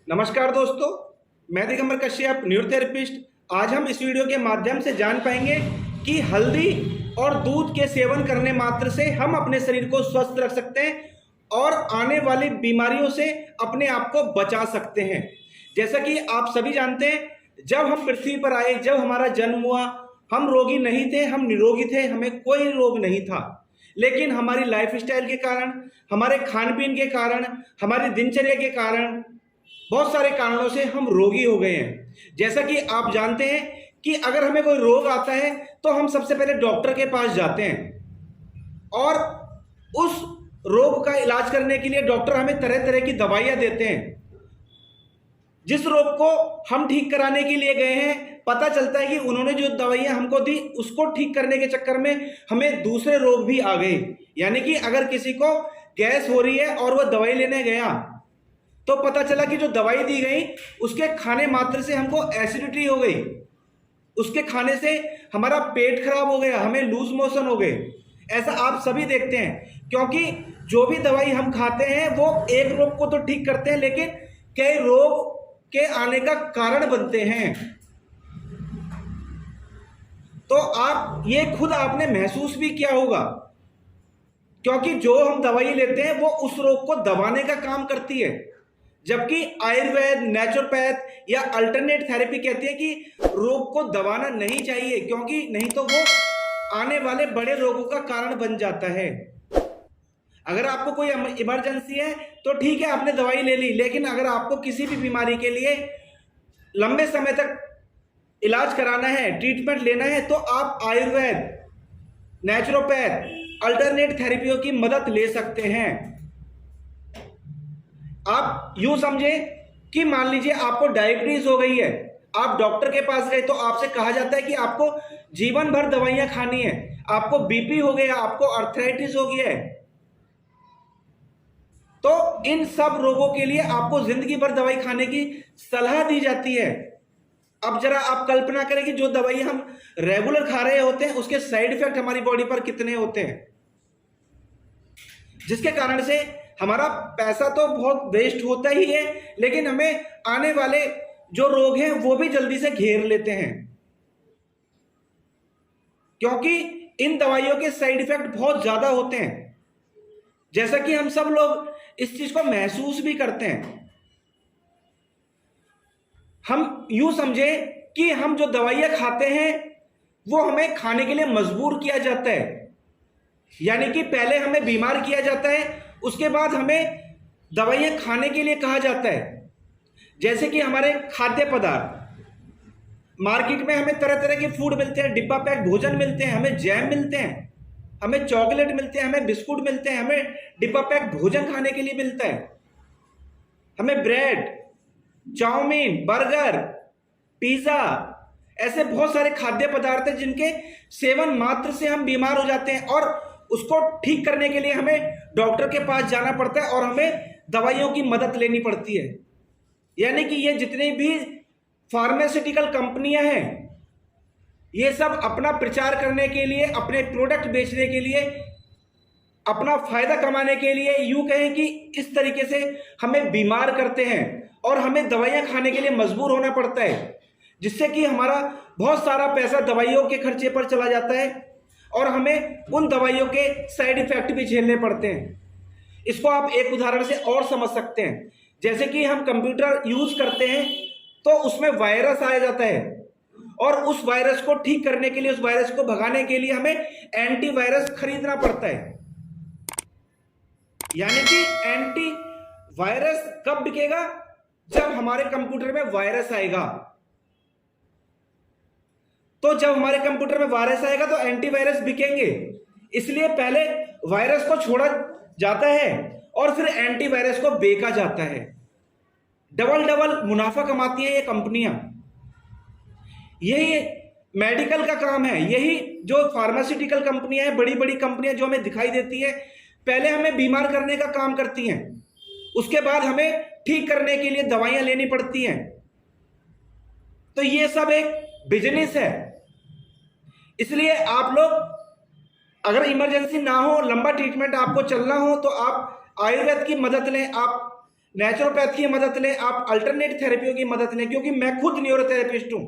नमस्कार दोस्तों, मैं दिगंबर कश्यप न्यूरोथेरेपिस्ट। आज हम इस वीडियो के माध्यम से जान पाएंगे कि हल्दी और दूध के सेवन करने मात्र से हम अपने शरीर को स्वस्थ रख सकते हैं और आने वाली बीमारियों से अपने आप को बचा सकते हैं। जैसा कि आप सभी जानते हैं, जब हम पृथ्वी पर आए, जब हमारा जन्म हुआ, हम रोगी नहीं थे, हम निरोगी थे, हमें कोई रोग नहीं था। लेकिन हमारी लाइफ स्टाइल के कारण, हमारे खान पीन के कारण, हमारी दिनचर्या के कारण, बहुत सारे कारणों से हम रोगी हो गए हैं। जैसा कि आप जानते हैं कि अगर हमें कोई रोग आता है तो हम सबसे पहले डॉक्टर के पास जाते हैं और उस रोग का इलाज करने के लिए डॉक्टर हमें तरह तरह की दवाइयां देते हैं। जिस रोग को हम ठीक कराने के लिए गए हैं, पता चलता है कि उन्होंने जो दवाइयां हमको दी उसको ठीक करने के चक्कर में हमें दूसरे रोग भी आ गए। यानी कि अगर किसी को गैस हो रही है और वह दवाई लेने गया तो पता चला कि जो दवाई दी गई उसके खाने मात्र से हमको एसिडिटी हो गई, उसके खाने से हमारा पेट खराब हो गया, हमें लूज मोशन हो गए। ऐसा आप सभी देखते हैं, क्योंकि जो भी दवाई हम खाते हैं वो एक रोग को तो ठीक करते हैं लेकिन कई रोग के आने का कारण बनते हैं। तो आप ये खुद आपने महसूस भी किया होगा, क्योंकि जो हम दवाई लेते हैं वो उस रोग को दबाने का काम करती है, जबकि आयुर्वेद, नेचुरोपैथ या अल्टरनेट थेरेपी कहती है कि रोग को दबाना नहीं चाहिए, क्योंकि नहीं तो वो आने वाले बड़े रोगों का कारण बन जाता है। अगर आपको कोई इमरजेंसी है तो ठीक है, आपने दवाई ले ली, लेकिन अगर आपको किसी भी बीमारी के लिए लंबे समय तक इलाज कराना है, ट्रीटमेंट लेना है, तो आप आयुर्वेद, नेचुरोपैथ, अल्टरनेट थेरेपियों की मदद ले सकते हैं। आप यूं समझे कि मान लीजिए आपको डायबिटीज हो गई है, आप डॉक्टर के पास गए तो आपसे कहा जाता है कि आपको जीवन भर दवाइयां खानी है। आपको बीपी हो गया, आपको अर्थराइटिस हो गया है, तो इन सब रोगों के लिए आपको जिंदगी भर दवाई खाने की सलाह दी जाती है। अब जरा आप कल्पना करें कि जो दवाई हम रेगुलर खा रहे होते हैं उसके साइड इफेक्ट हमारी बॉडी पर कितने होते हैं, जिसके कारण से हमारा पैसा तो बहुत वेस्ट होता ही है, लेकिन हमें आने वाले जो रोग हैं वो भी जल्दी से घेर लेते हैं, क्योंकि इन दवाइयों के साइड इफेक्ट बहुत ज्यादा होते हैं। जैसा कि हम सब लोग इस चीज को महसूस भी करते हैं। हम यूं समझे कि हम जो दवाइयां खाते हैं वो हमें खाने के लिए मजबूर किया जाता है। यानी कि पहले हमें बीमार किया जाता है, उसके बाद हमें दवाइयां खाने के लिए कहा जाता है। जैसे कि हमारे खाद्य पदार्थ, मार्केट में हमें तरह तरह के फूड मिलते हैं, डिब्बा पैक भोजन मिलते हैं, हमें जैम मिलते हैं, हमें चॉकलेट मिलते हैं, हमें बिस्कुट मिलते हैं, हमें डिब्बा पैक भोजन खाने के लिए मिलता है, हमें ब्रेड, चाउमीन, बर्गर, पिज्जा, ऐसे बहुत सारे खाद्य पदार्थ हैं जिनके सेवन मात्र से हम बीमार हो जाते हैं और उसको ठीक करने के लिए हमें डॉक्टर के पास जाना पड़ता है और हमें दवाइयों की मदद लेनी पड़ती है। यानी कि ये जितनी भी फार्मास्यूटिकल कंपनियां हैं, ये सब अपना प्रचार करने के लिए, अपने प्रोडक्ट बेचने के लिए, अपना फायदा कमाने के लिए, यूं कहें कि इस तरीके से हमें बीमार करते हैं और हमें दवाइयां खाने के लिए मजबूर होना पड़ता है, जिससे कि हमारा बहुत सारा पैसा दवाइयों के खर्चे पर चला जाता है और हमें उन दवाइयों के साइड इफेक्ट भी झेलने पड़ते हैं। इसको आप एक उदाहरण से और समझ सकते हैं। जैसे कि हम कंप्यूटर यूज करते हैं तो उसमें वायरस आ जाता है और उस वायरस को ठीक करने के लिए, उस वायरस को भगाने के लिए हमें एंटीवायरस खरीदना पड़ता है। यानी कि एंटी वायरस कब बिकेगा? जब हमारे कंप्यूटर में वायरस आएगा। तो जब हमारे कंप्यूटर में वायरस आएगा तो एंटीवायरस बिकेंगे, इसलिए पहले वायरस को छोड़ा जाता है और फिर एंटीवायरस को बेचा जाता है। डबल डबल मुनाफा कमाती है ये कंपनियां। यही मेडिकल का काम है। यही जो फार्मास्यूटिकल कंपनियां हैं, बड़ी बड़ी कंपनियां जो हमें दिखाई देती है, पहले हमें बीमार करने का काम करती हैं, उसके बाद हमें ठीक करने के लिए दवाइयां लेनी पड़ती हैं। तो ये सब एक बिजनेस है। इसलिए आप लोग अगर इमरजेंसी ना हो, लंबा ट्रीटमेंट आपको चलना हो, तो आप आयुर्वेद की मदद लें, आप नेचुरोपैथ की मदद लें, आप अल्टरनेट थेरेपियों की मदद लें, क्योंकि मैं खुद न्यूरोथेरेपिस्ट हूं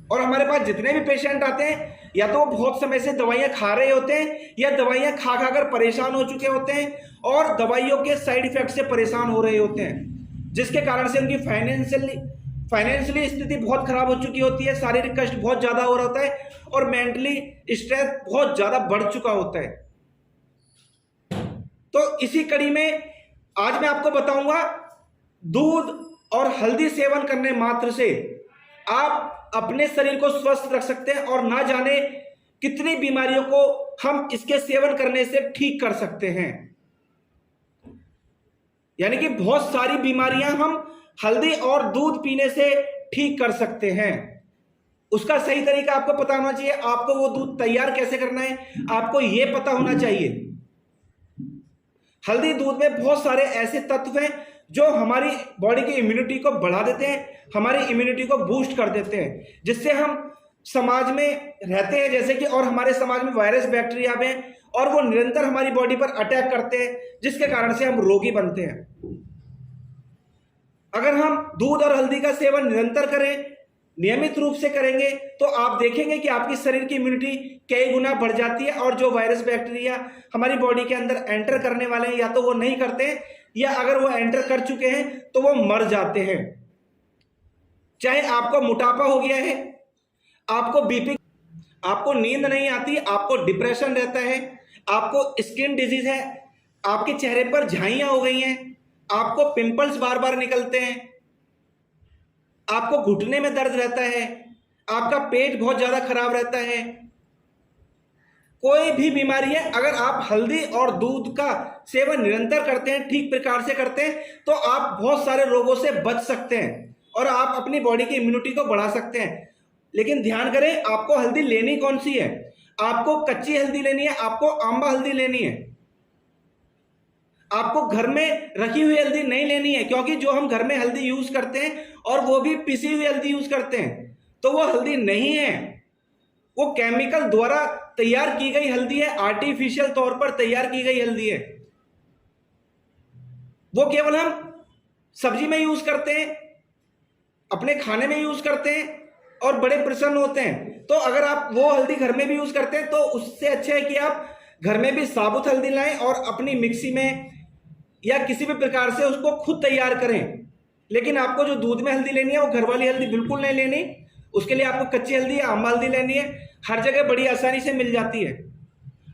और हमारे पास जितने भी पेशेंट आते हैं या तो वो बहुत समय से दवाइयां खा रहे होते हैं या दवाइयां खा खाकर परेशान हो चुके होते हैं और दवाइयों के साइड इफेक्ट से परेशान हो रहे होते हैं, जिसके कारण से उनकी फाइनेंशियली स्थिति बहुत खराब हो चुकी होती है, शारीरिक कष्ट बहुत ज्यादा हो रहा होता है और मेंटली स्ट्रेस बहुत ज्यादा बढ़ चुका होता है। तो इसी कड़ी में आज मैं आपको बताऊंगा, दूध और हल्दी सेवन करने मात्र से आप अपने शरीर को स्वस्थ रख सकते हैं और ना जाने कितनी बीमारियों को हम इसके सेवन करने से ठीक कर सकते हैं। यानी कि बहुत सारी बीमारियां हम हल्दी और दूध पीने से ठीक कर सकते हैं। उसका सही तरीका आपको पता होना चाहिए, आपको वो दूध तैयार कैसे करना है आपको ये पता होना चाहिए। हल्दी दूध में बहुत सारे ऐसे तत्व हैं जो हमारी बॉडी की इम्यूनिटी को बढ़ा देते हैं, हमारी इम्यूनिटी को बूस्ट कर देते हैं, जिससे हम समाज में रहते हैं जैसे कि, और हमारे समाज में वायरस बैक्टीरिया हैं और वो निरंतर हमारी बॉडी पर अटैक करते हैं, जिसके कारण से हम रोगी बनते हैं। अगर हम दूध और हल्दी का सेवन निरंतर करें, नियमित रूप से करेंगे, तो आप देखेंगे कि आपकी शरीर की इम्यूनिटी कई गुना बढ़ जाती है और जो वायरस बैक्टीरिया हमारी बॉडी के अंदर एंटर करने वाले हैं या तो वो नहीं करते हैं या अगर वो एंटर कर चुके हैं तो वो मर जाते हैं। चाहे आपको मोटापा हो गया है, आपको बीपी, आपको नींद नहीं आती, आपको डिप्रेशन रहता है, आपको स्किन डिजीज है, आपके चेहरे पर झाइयां हो गई हैं, आपको पिंपल्स बार बार निकलते हैं, आपको घुटने में दर्द रहता है, आपका पेट बहुत ज्यादा खराब रहता है, कोई भी बीमारी है, अगर आप हल्दी और दूध का सेवन निरंतर करते हैं, ठीक प्रकार से करते हैं, तो आप बहुत सारे रोगों से बच सकते हैं और आप अपनी बॉडी की इम्यूनिटी को बढ़ा सकते हैं। लेकिन ध्यान करें, आपको हल्दी लेनी कौन सी है? आपको कच्ची हल्दी लेनी है, आपको आंबा हल्दी लेनी है। आपको घर में रखी हुई हल्दी नहीं लेनी है, क्योंकि जो हम घर में हल्दी यूज करते हैं और वो भी पिसी हुई हल्दी यूज करते हैं, तो वो हल्दी नहीं है, वो केमिकल द्वारा तैयार की गई हल्दी है, आर्टिफिशियल तौर पर तैयार की गई हल्दी है। वो केवल हम सब्जी में यूज करते हैं, अपने खाने में यूज करते हैं और बड़े प्रसन्न होते हैं। तो अगर आप वो हल्दी घर में भी यूज करते हैं तो उससे अच्छा है कि आप घर में भी साबुत हल्दी लाएं और अपनी मिक्सी में या किसी भी प्रकार से उसको खुद तैयार करें। लेकिन आपको जो दूध में हल्दी लेनी है वो घर वाली हल्दी बिल्कुल नहीं लेनी, उसके लिए आपको कच्ची हल्दी या आम हल्दी लेनी है, हर जगह बड़ी आसानी से मिल जाती है।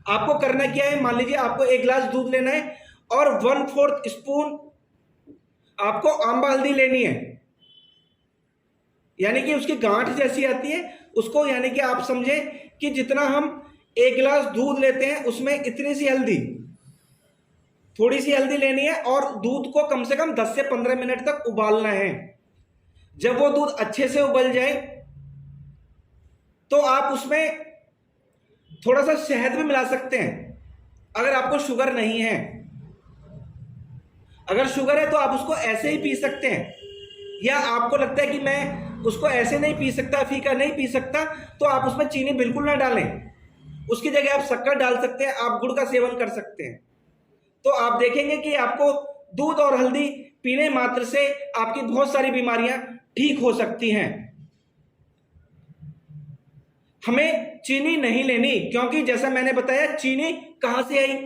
आपको करना क्या है, मान लीजिए आपको 1 गिलास दूध लेना है और 1/4 स्पून आपको आंबा हल्दी लेनी है, यानी कि उसकी गांठ जैसी आती है उसको, यानी कि आप समझे कि जितना हम 1 गिलास दूध लेते हैं उसमें इतनी सी हल्दी, थोड़ी सी हल्दी लेनी है और दूध को कम से कम 10 से 15 मिनट तक उबालना है। जब वो दूध अच्छे से उबल जाए तो आप उसमें थोड़ा सा शहद भी मिला सकते हैं अगर आपको शुगर नहीं है। अगर शुगर है तो आप उसको ऐसे ही पी सकते हैं, या आपको लगता है कि मैं उसको ऐसे नहीं पी सकता, फीका नहीं पी सकता, तो आप उसमें चीनी बिल्कुल ना डालें, उसकी जगह आप शक्कर डाल सकते हैं, आप गुड़ का सेवन कर सकते हैं। तो आप देखेंगे कि आपको दूध और हल्दी पीने मात्र से आपकी बहुत सारी बीमारियां ठीक हो सकती हैं। हमें चीनी नहीं लेनी, क्योंकि जैसा मैंने बताया चीनी कहां से आई?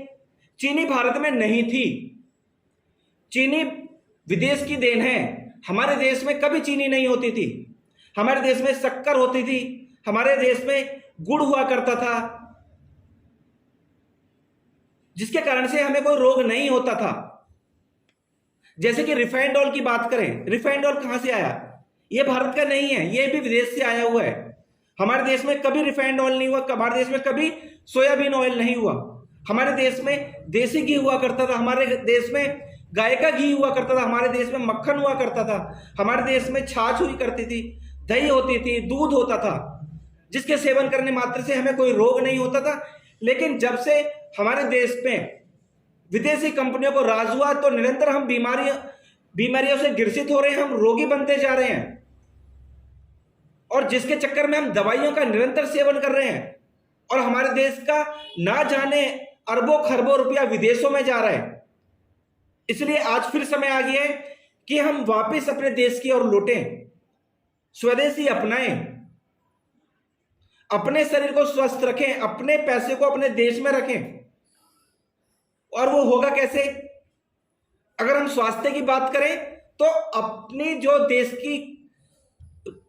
चीनी भारत में नहीं थी, चीनी विदेश की देन है। हमारे देश में कभी चीनी नहीं होती थी, हमारे देश में शक्कर होती थी, हमारे देश में गुड़ हुआ करता था, जिसके कारण से हमें कोई रोग नहीं होता था। जैसे कि रिफाइंड ऑयल की बात करें, रिफाइंड ऑयल कहां से आया? यह भारत का नहीं है, यह भी विदेश से आया हुआ है। हमारे देश में कभी रिफाइंड ऑयल नहीं हुआ, हमारे देश में कभी सोयाबीन ऑयल नहीं हुआ। हमारे देश में देसी घी हुआ करता था, हमारे देश में गाय का घी हुआ करता था, हमारे देश में मक्खन हुआ करता था, हमारे देश में छाछ हुई करती थी, दही होती थी, दूध होता था, जिसके सेवन करने मात्र से हमें कोई रोग नहीं होता था। लेकिन जब से हमारे देश में विदेशी कंपनियों को राज हुआ तो निरंतर हम बीमारियों से ग्रसित हो रहे हैं, हम रोगी बनते जा रहे हैं, और जिसके चक्कर में हम दवाइयों का निरंतर सेवन कर रहे हैं और हमारे देश का ना जाने अरबों खरबों रुपया विदेशों में जा रहा है। इसलिए आज फिर समय आ गया है कि हम वापस अपने देश की ओर लौटें, स्वदेशी अपनाएं, अपने शरीर को स्वस्थ रखें, अपने पैसे को अपने देश में रखें। और वो होगा कैसे? अगर हम स्वास्थ्य की बात करें तो अपनी जो देश की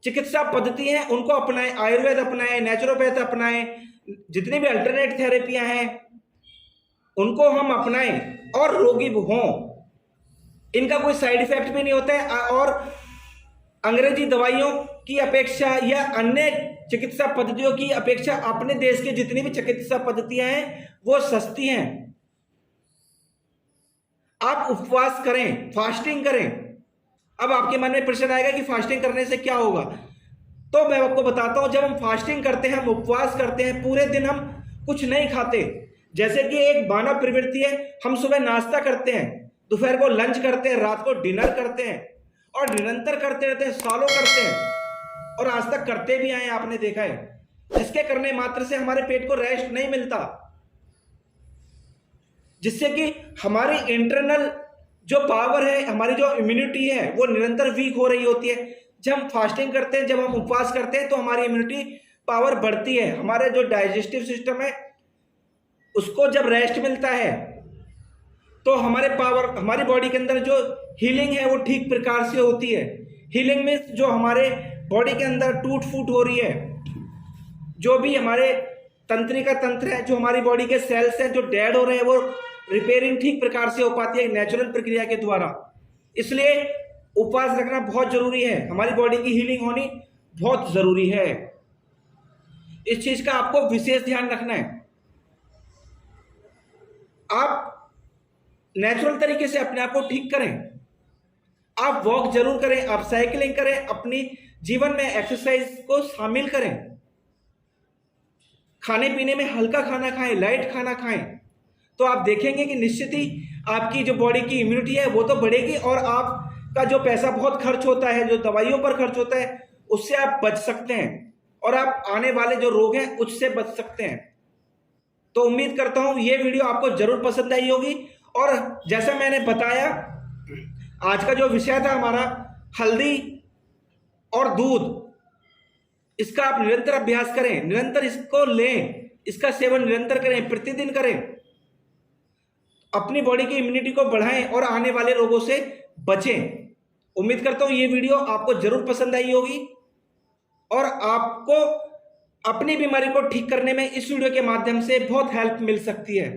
चिकित्सा पद्धति है उनको अपनाएं, आयुर्वेद अपनाएं, नेचुरोपैथ अपनाएं, जितनी भी अल्टरनेट थेरेपियां हैं उनको हम अपनाएं और रोगी हों। इनका कोई साइड इफेक्ट भी नहीं होता है और अंग्रेजी दवाइयों की अपेक्षा या अन्य चिकित्सा पद्धतियों की अपेक्षा अपने देश की जितनी भी चिकित्सा पद्धतियां हैं वो सस्ती हैं। आप उपवास करें, फास्टिंग करें। अब आपके मन में प्रश्न आएगा कि फास्टिंग करने से क्या होगा, तो मैं आपको बताता हूं। जब हम फास्टिंग करते हैं, हम उपवास करते हैं, पूरे दिन हम कुछ नहीं खाते, जैसे कि एक मानव प्रवृत्ति है, हम सुबह नाश्ता करते हैं, दोपहर को लंच करते हैं, रात को डिनर करते हैं और निरंतर करते रहते हैं, सालों करते हैं और आज तक करते भी आए, आपने देखा है। इसके करने मात्र से हमारे पेट को रेस्ट नहीं मिलता, जिससे कि हमारी इंटरनल जो पावर है, हमारी जो इम्यूनिटी है वो निरंतर वीक हो रही होती है। जब हम फास्टिंग करते हैं, जब हम उपवास करते हैं तो हमारी इम्यूनिटी पावर बढ़ती है, हमारे जो डाइजेस्टिव सिस्टम है उसको जब रेस्ट मिलता है तो हमारी बॉडी के अंदर जो हीलिंग है वो ठीक प्रकार से होती है। हीलिंग में जो हमारे बॉडी के अंदर टूट फूट हो रही है, जो भी हमारे तंत्रिका तंत्र है, जो हमारी बॉडी के सेल्स हैं जो डेड हो रहे हैं, वो रिपेयरिंग ठीक प्रकार से हो पाती है नेचुरल प्रक्रिया के द्वारा। इसलिए उपवास रखना बहुत जरूरी है, हमारी बॉडी की हीलिंग होनी बहुत जरूरी है। इस चीज का आपको विशेष ध्यान रखना है। आप नेचुरल तरीके से अपने आप को ठीक करें, आप वॉक जरूर करें, आप साइकिलिंग करें, अपनी जीवन में एक्सरसाइज को शामिल करें, खाने पीने में हल्का खाना खाएं, लाइट खाना खाएं, तो आप देखेंगे कि निश्चित ही आपकी जो बॉडी की इम्यूनिटी है वो तो बढ़ेगी और आपका जो पैसा बहुत खर्च होता है, जो दवाइयों पर खर्च होता है, उससे आप बच सकते हैं और आप आने वाले जो रोग हैं उससे बच सकते हैं। तो उम्मीद करता हूं ये वीडियो आपको जरूर पसंद आई होगी। और जैसा मैंने बताया, आज का जो विषय था हमारा हल्दी और दूध, इसका आप निरंतर अभ्यास करें, निरंतर इसको लें, इसका सेवन निरंतर करें, प्रतिदिन करें, अपनी बॉडी की इम्यूनिटी को बढ़ाएं और आने वाले रोगों से बचें। उम्मीद करता हूं ये वीडियो आपको जरूर पसंद आई होगी और आपको अपनी बीमारी को ठीक करने में इस वीडियो के माध्यम से बहुत हेल्प मिल सकती है।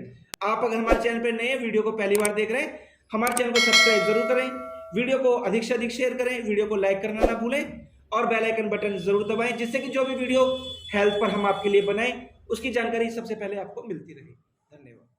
आप अगर हमारे चैनल पर नए हैं, वीडियो को पहली बार देख रहे हैं, हमारे चैनल को सब्सक्राइब जरूर करें, वीडियो को अधिक से अधिक शेयर करें, वीडियो को लाइक करना ना भूलें और बेल आइकन बटन जरूर दबाएं, जिससे कि जो भी वीडियो हेल्थ पर हम आपके लिए बनाएं उसकी जानकारी सबसे पहले आपको मिलती रहे। धन्यवाद।